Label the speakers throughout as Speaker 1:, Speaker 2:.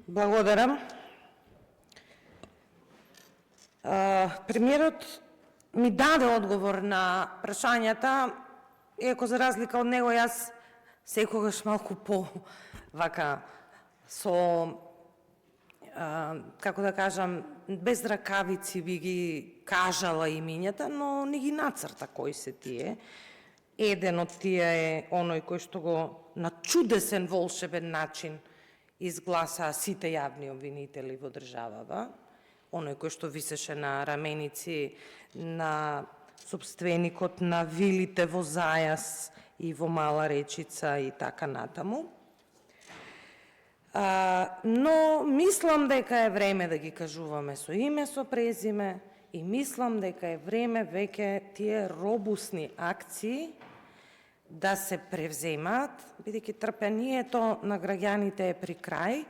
Speaker 1: Благодарам. Премиерот ми даде одговор на прашањата, иако за разлика од него јас секогаш малку вака со како да кажам, без ракавици би ги кажала имињата, но не ги нацрта кои се тие. Еден од тие е оној кој што го на чудесен волшебен начин изгласа сите јавни обвинители во државава, оној кој што висеше на раменици на собственикот на вилите во Зајас и во Мала Речица и така натаму. Но мислам дека е време да ги кажуваме со име, со презиме и мислам дека е време веќе тие робусни акции да се превземаат, бидејќи трпението на граѓаните е при крај,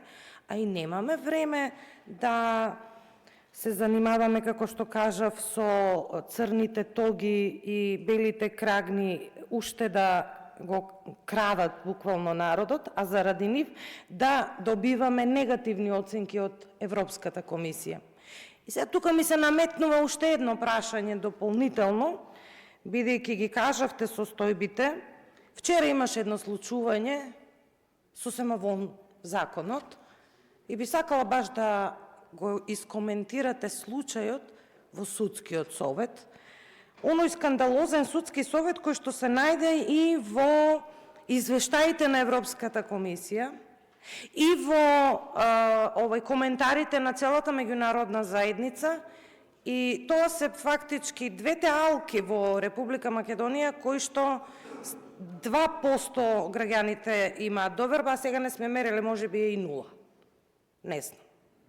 Speaker 1: а и немаме време да се занимаваме, како што кажав, со црните тоги и белите крагни, уште да го крадат буквално народот, а заради нив да добиваме негативни оценки од Европската комисија. И сега тука ми се наметнува уште едно прашање дополнително, бидејќи ги кажавте состојбите. Вчера имаше едно случување, сосема во законот, и би сакала баш да го искоментирате случајот во Судскиот совет, оној скандалозен Судски совет кој што се најде и во извештаите на Европската комисија и во коментарите на целата меѓународна заедница, и тоа се фактички двете алки во Република Македонија кои што 2% граѓаните имаат доверба, а сега не сме мереле, можеби е и 0. Не знам,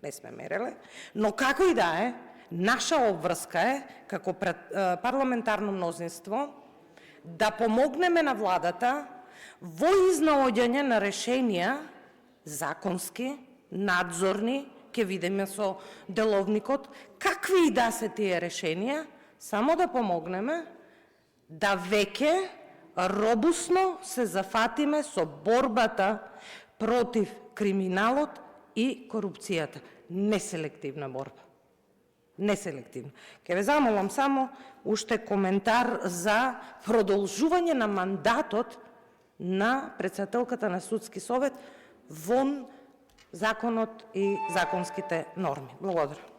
Speaker 1: не сме мереле, но како и да е, наша обврска е, како парламентарно мнозинство, да помогнеме на владата во изнаоѓање на решенија законски, надзорни, ќе видиме со деловникот, какви и да се тие решенија, само да помогнеме да веќе робусно се зафатиме со борбата против криминалот и корупцијата. Неселективна борба. Неселективна. Ке ве замолам само уште коментар за продолжување на мандатот на председателката на Судски совет вон законот и законските норми. Благодарам.